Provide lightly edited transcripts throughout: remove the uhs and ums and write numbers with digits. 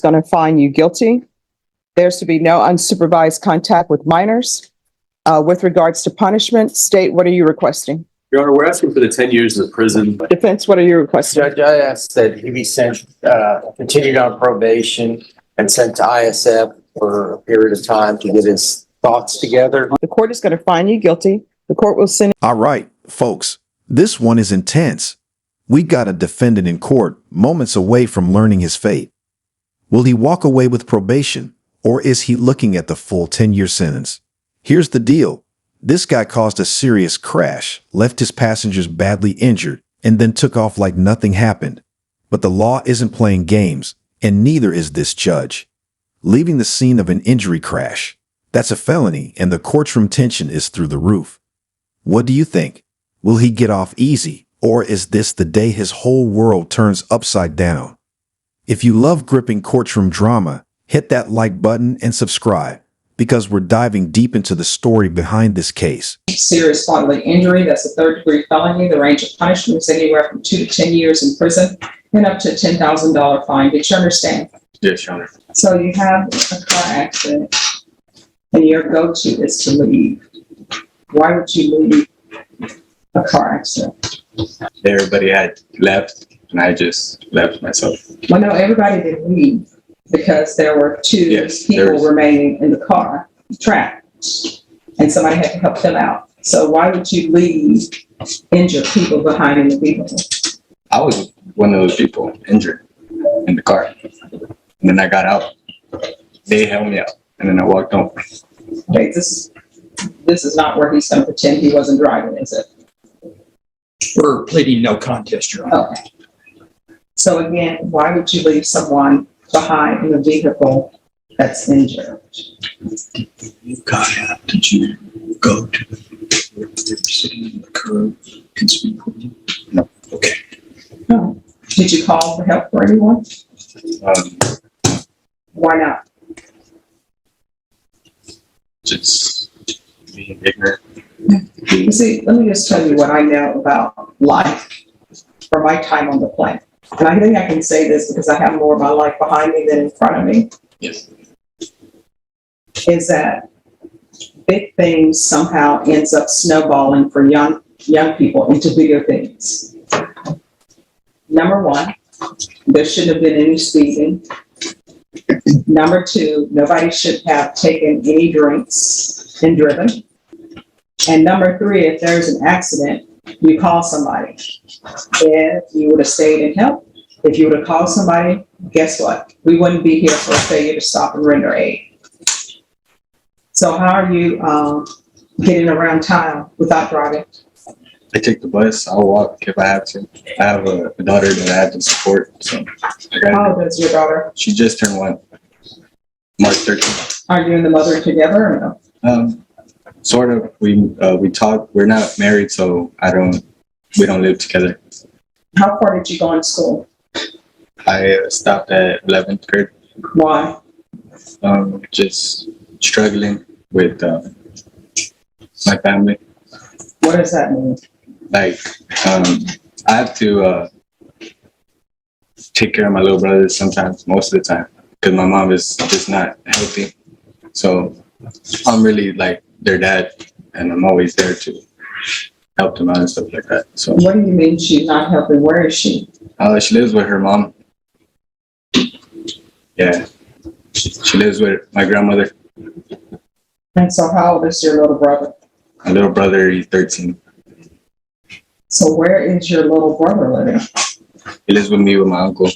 going to find you guilty. There's to be no unsupervised contact with minors. With regards to punishment, state, what are you requesting? Your Honor, we're asking for the 10 years of prison. Defense, what are you requesting? Judge, I asked that he be sent, continued on probation and sent to ISF for a period of time to get his thoughts together. The court is going to find you guilty. The court will send. All right, folks, this one is intense. We got a defendant in court moments away from learning his fate. Will he walk away with probation, or is he looking at the full 10-year sentence? Here's the deal. This guy caused a serious crash, left his passengers badly injured, and then took off like nothing happened. But the law isn't playing games, and neither is this judge. Leaving the scene of an injury crash, that's a felony, and the courtroom tension is through the roof. What do you think? Will he get off easy, or is this the day his whole world turns upside down? If you love gripping courtroom drama, hit that like button and subscribe, because we're diving deep into the story behind this case. Serious bodily injury, that's a third-degree felony. The range of punishment is anywhere from 2 to 10 years in prison and up to a $10,000 fine. Did you understand? Yes, Your Honor. So you have a car accident and your go-to is to leave. Why would you leave a car accident? Everybody had left and I just left myself. Well, no, everybody didn't leave because there were two people remaining in the car trapped and somebody had to help them out. So why would you leave injured people behind in the vehicle? I was one of those people injured in the car. And then I got out. They held me out and then I walked home. Okay, this is not where he's going to pretend he wasn't driving, is it? We're pleading no contest, Your Honor. Okay. So again, why would you leave someone behind in a vehicle that's injured? You got out. Did you go to where they were sitting in the curb and speak with you? No. Okay. No. Did you call for help for anyone? Why not? Just being ignorant. You see, let me just tell you what I know about life from my time on the planet. And I think I can say this because I have more of my life behind me than in front of me. Yes. Is that big things somehow ends up snowballing for young people into bigger things. Number one, there shouldn't have been any speeding. Number two, nobody should have taken any drinks and driven. And number three, if there's an accident, you call somebody. If you would have stayed and helped, if you would have called somebody, guess what? We wouldn't be here for a failure to stop and render aid. So how are you getting around town without driving? I take the bus. I'll walk if I have to. I have a daughter that I have to support. So How old is your daughter? she just turned 1, March 13th. Are you and the mother together or no? Sort of. We talk. We're not married, so we don't live together. How far did you go in school? I stopped at 11th grade. Why? Just struggling with my family. What does that mean? Like, I have to take care of my little brothers sometimes, most of the time, because my mom is just not healthy. So I'm really like their dad, and I'm always there to help them out and stuff like that. So What do you mean she's not helping? Where is she? she lives with her mom. Yeah, she lives with my grandmother. And so how old is your little brother? My little brother, he's 13. So where is your little brother living? He lives with me with my uncle.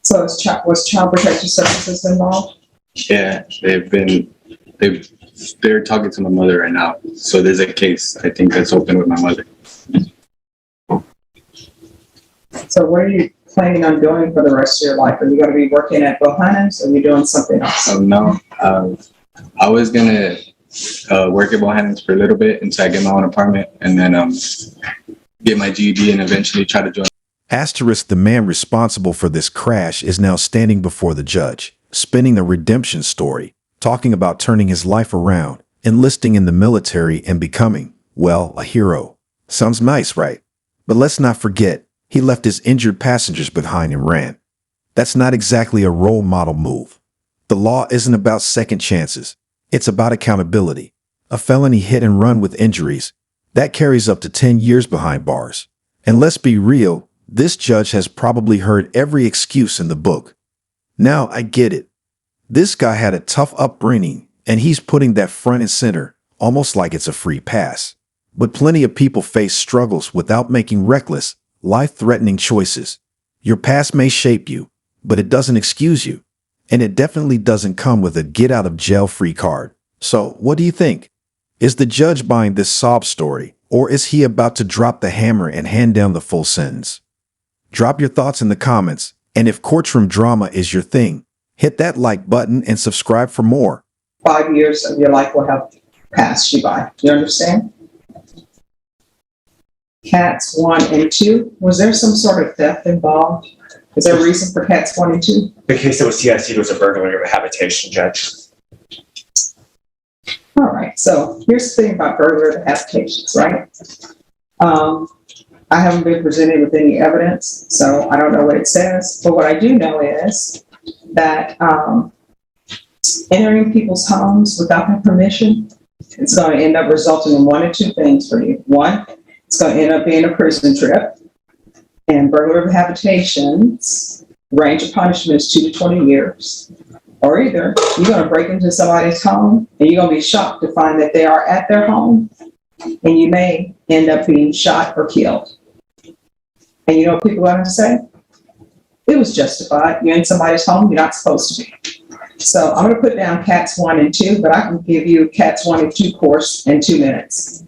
So was child protective services involved? Yeah, they're talking to my mother right now. So there's a case, I think, that's open with my mother. So what are you planning on doing for the rest of your life? Are you going to be working at Bohannon's or are you doing something else? No, I was gonna work at Bohannon's for a little bit until I get my own apartment, and then get my GED and eventually try to join. Asterisk, the man responsible for this crash is now standing before the judge, spinning a redemption story, talking about turning his life around, enlisting in the military and becoming, well, a hero. Sounds nice, right? But let's not forget, he left his injured passengers behind and ran. That's not exactly a role model move. The law isn't about second chances. It's about accountability. A felony hit and run with injuries, that carries up to 10 years behind bars. And let's be real, this judge has probably heard every excuse in the book. Now I get it. This guy had a tough upbringing, and he's putting that front and center, almost like it's a free pass. But plenty of people face struggles without making reckless, life-threatening choices. Your past may shape you, but it doesn't excuse you. And it definitely doesn't come with a get-out-of-jail-free card. So, what do you think? Is the judge buying this sob story, or is he about to drop the hammer and hand down the full sentence? Drop your thoughts in the comments, and if courtroom drama is your thing, hit that like button and subscribe for more. 5 years of your life will have passed you by. You understand? Cats 1 and 2, was there some sort of theft involved? Is there a reason for cats 1 and 2? The case that was CIC was a burglary of a habitation, Judge. All right, so here's the thing about burglary of habitations, right? I haven't been presented with any evidence, so I don't know what it says. But what I do know is that entering people's homes without their permission, it's going to end up resulting in one of two things for you. One, it's going to end up being a prison trip. And burglary of habitations, range of punishment is 2 to 20 years. Or either you're going to break into somebody's home and you're going to be shocked to find that they are at their home, and you may end up being shot or killed. And you know what people are going to say? It was justified. You're in somebody's home, you're not supposed to be. So I'm going to put down cats 1 and 2, but I can give you cats 1 and 2 course in 2 minutes.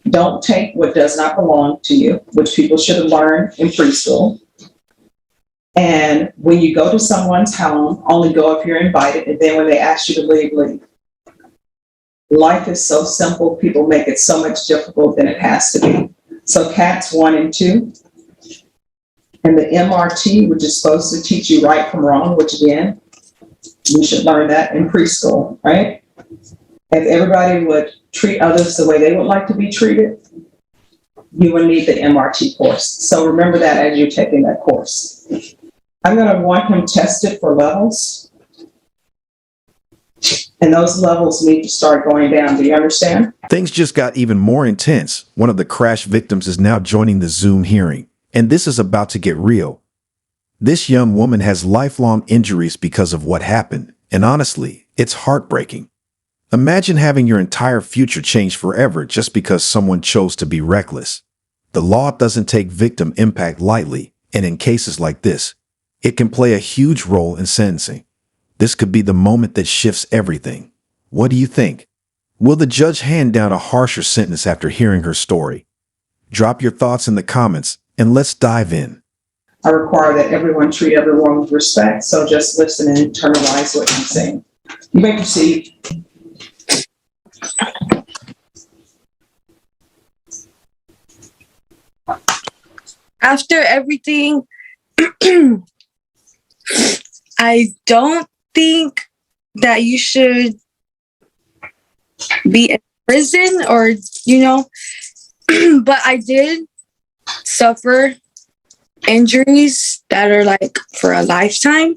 Don't take what does not belong to you, which people should have learned in preschool. And when you go to someone's home, only go if you're invited, and then when they ask you to leave, leave. Life is so simple, people make it so much difficult than it has to be. So cats 1 and 2. And the MRT, which is supposed to teach you right from wrong, which again, you should learn that in preschool, right? If everybody would treat others the way they would like to be treated, you would need the MRT course. So remember that as you're taking that course. I'm going to want him tested for levels. And those levels need to start going down. Do you understand? Things just got even more intense. One of the crash victims is now joining the Zoom hearing, and this is about to get real. This young woman has lifelong injuries because of what happened, and honestly, it's heartbreaking. Imagine having your entire future changed forever just because someone chose to be reckless. The law doesn't take victim impact lightly, and in cases like this, it can play a huge role in sentencing. This could be the moment that shifts everything. What do you think? Will the judge hand down a harsher sentence after hearing her story? Drop your thoughts in the comments, and let's dive in. I require that everyone treat everyone with respect, so just listen and internalize what I'm saying. You may proceed. After everything, I don't think that you should be in prison or, but I did suffer injuries that are like for a lifetime.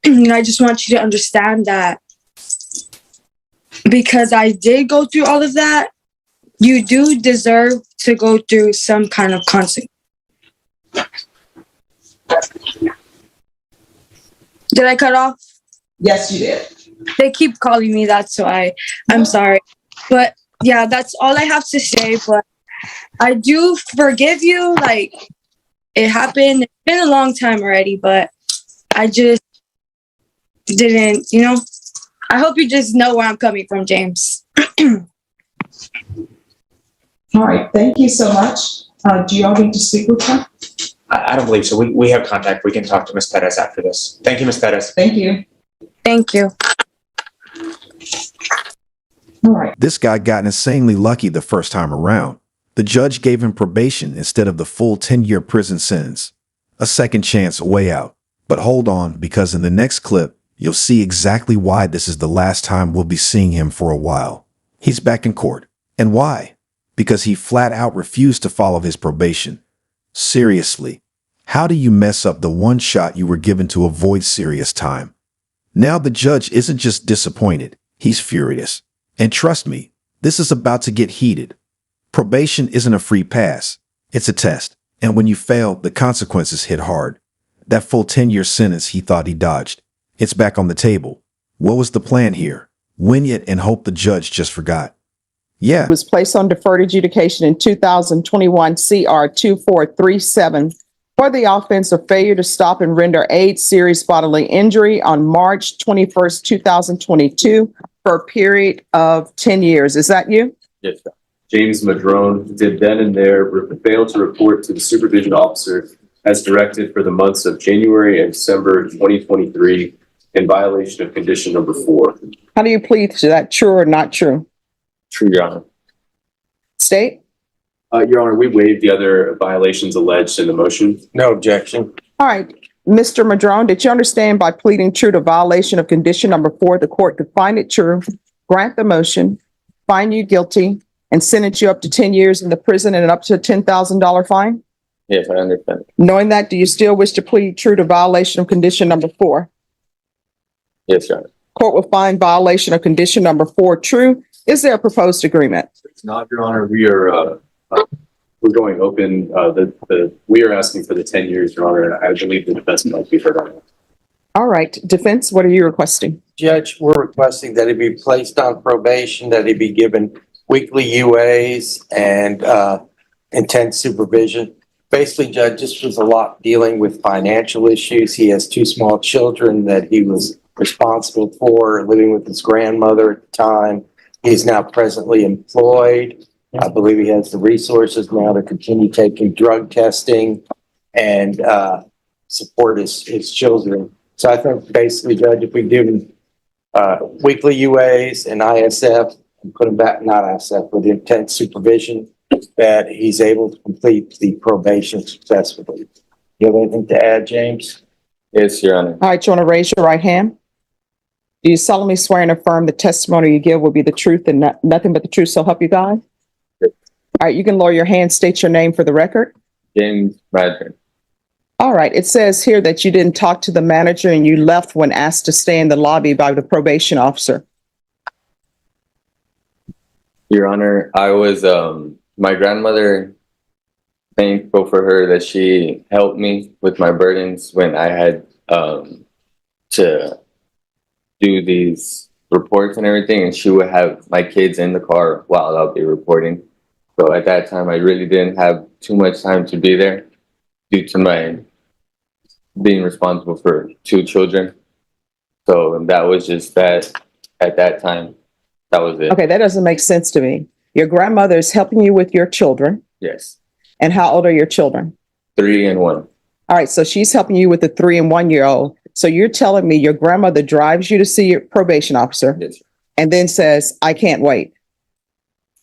I just want you to understand that because I did go through all of that, you do deserve to go through some kind of consequence. Did I cut off? Yes, you did. They keep calling me that, so I'm sorry. But yeah, that's all I have to say. But I do forgive you. Like, it happened. It's been a long time already, but I just didn't, I hope you just know where I'm coming from, James. All right, thank you so much. Do you all need to speak with her? I don't believe so. We have contact. We can talk to Ms. Perez after this. Thank you, Ms. Perez. Thank you. Thank you. All right. This guy got insanely lucky the first time around. The judge gave him probation instead of the full 10-year prison sentence. A second chance, a way out. But hold on, because in the next clip, you'll see exactly why this is the last time we'll be seeing him for a while. He's back in court. And why? Because he flat out refused to follow his probation. Seriously, How do you mess up the one shot you were given to avoid serious time? Now the judge isn't just disappointed, he's furious. And trust me, this is about to get heated. Probation isn't a free pass. It's a test. And when you fail, the consequences hit hard. That full 10-year sentence he thought he dodged. It's back on the table. What was the plan here? Win it and hope the judge just forgot. Yeah. Was placed on deferred adjudication in 2021 CR 2437 for the offense of failure to stop and render aid serious bodily injury on March 21st, 2022 for a period of 10 years. Is that you? Yes, sir. James Madrone did then and there fail to report to the supervision officer as directed for the months of January and December 2023 in violation of condition number 4. How do you plead to that? True or not true? True, Your Honor. State? Your Honor, we waived the other violations alleged in the motion. No objection. All right. Mr. Madrone, did you understand by pleading true to violation of condition number 4, the court could find it true, grant the motion, find you guilty, and sentence you up to 10 years in the prison and up to a $10,000 fine? Yes, I understand. Knowing that, do you still wish to plead true to violation of condition number 4? Yes, Your Honor. Court will find violation of condition number 4 true. Is there a proposed agreement? It's not, Your Honor. We are we're going open. We are asking for the 10 years, Your Honor. I believe the defense might be heard on that. All right. Defense, what are you requesting? Judge, we're requesting that he be placed on probation, that he be given weekly UAs and intense supervision. Basically, Judge, this was a lot dealing with financial issues. He has 2 small children that he was responsible for, living with his grandmother at the time. He's now presently employed. I believe he has the resources now to continue taking drug testing and support his children. So I think basically, Judge, if we give him weekly UAs and ISF and put him back, not ISF, with intense supervision, that he's able to complete the probation successfully. You have anything to add, James? Yes, Your Honor. All right. You want to raise your right hand? Do you solemnly swear and affirm the testimony you give will be the truth and nothing but the truth, so help you God? Yes. All right. You can lower your hand, state your name for the record. James Madrone. All right. It says here that you didn't talk to the manager and you left when asked to stay in the lobby by the probation officer. Your Honor, I was my grandmother, thankful for her that she helped me with my burdens when I had to do these reports and everything, and she would have my kids in the car while I'll be reporting. So at that time, I really didn't have too much time to be there due to my being responsible for 2 children. So that was just that at that time. That was it. Okay. That doesn't make sense to me. Your grandmother is helping you with your children. Yes. And how old are your children? 3 and 1. All right. So she's helping you with the 3 and 1 year old. So you're telling me your grandmother drives you to see your probation officer Yes. and then says, I can't wait.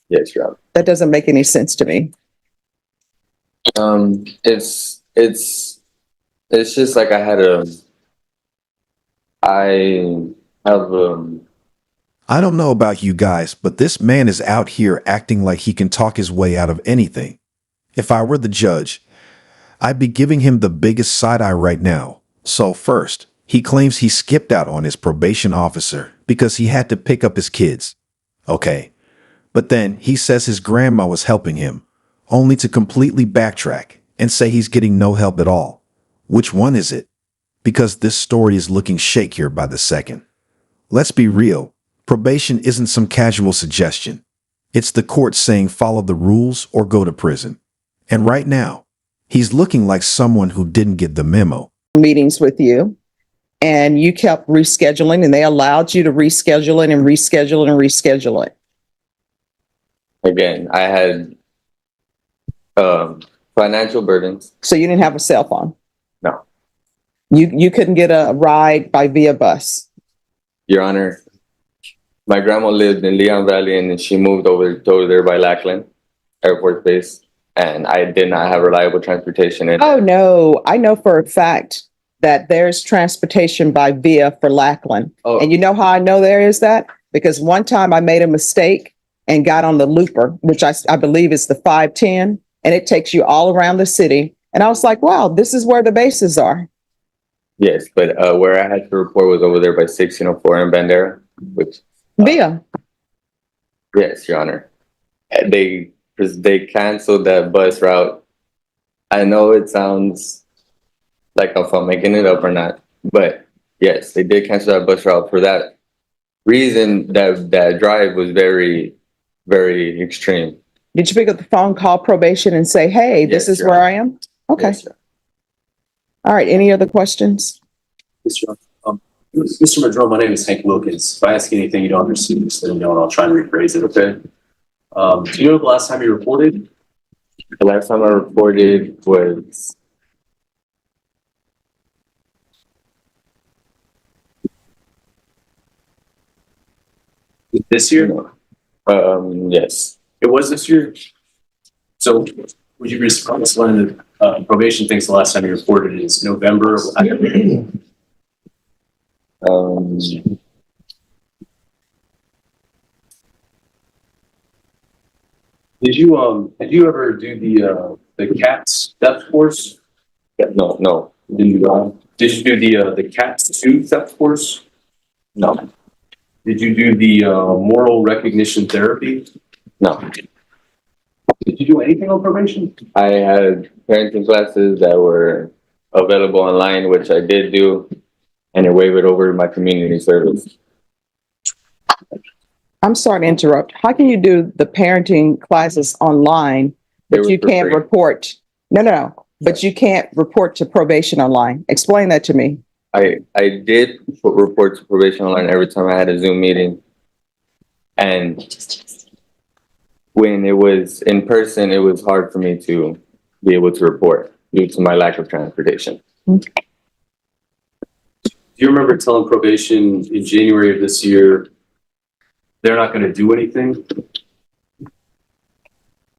Yes, Your Honor. That doesn't make any sense to me. It's just like I I don't know about you guys, but this man is out here acting like he can talk his way out of anything. If I were the judge, I'd be giving him the biggest side eye right now. So first, he claims he skipped out on his probation officer because he had to pick up his kids. Okay. But then he says his grandma was helping him, only to completely backtrack and say he's getting no help at all. Which one is it? Because this story is looking shakier by the second. Let's be real. Probation isn't some casual suggestion. It's the court saying follow the rules or go to prison. And right now, he's looking like someone who didn't get the memo. Meetings with you and you kept rescheduling and they allowed you to reschedule it and reschedule it and reschedule it. again, I had financial burdens. So you didn't have a cell phone? No. You couldn't get a ride via bus? Your Honor, my grandma lived in Leon Valley and she moved over there by Lackland Air Force Base, and I did not have reliable transportation. Oh, no. I know for a fact that there's transportation by via for Lackland. Oh. And you know how I know there is that? Because one time I made a mistake and got on the looper, which I believe is the 510, and it takes you all around the city. And I was like, wow, this is where the bases are. Yes, but where I had to report was over there by 1604 in Bandera, which, Via. yes, Your Honor. They canceled that bus route. I know it sounds like if I'm making it up or not, but yes, they did cancel that bus route for that reason. That drive was very, very extreme. Did you pick up the phone, call probation and say, hey, this Yes, is Your where Honor. I am? Okay. Yes, Your All right. Any other questions? Mr. Madrone, my name is Hank Wilkins. If I ask you anything you don't understand, just let me know and I'll try and rephrase it, okay? Do you know the last time you reported? The last time I reported was This year? yes. It was this year? So would you be surprised when the probation thinks the last time you reported is November? Did you ever do the CATS theft course? No. Did you do the CATS 2 theft course? No. Did you do the moral recognition therapy? No. Did you do anything on probation? I had parenting classes that were available online, which I did do, and it waived over my community service. I'm sorry to interrupt. How can you do the parenting classes online, They but were you for can't free. report? No. But you can't report to probation online. Explain that to me. I did report to probation online every time I had a Zoom meeting. And when it was in person, it was hard for me to be able to report due to my lack of transportation. Do you remember telling probation in January of this year, they're not going to do anything?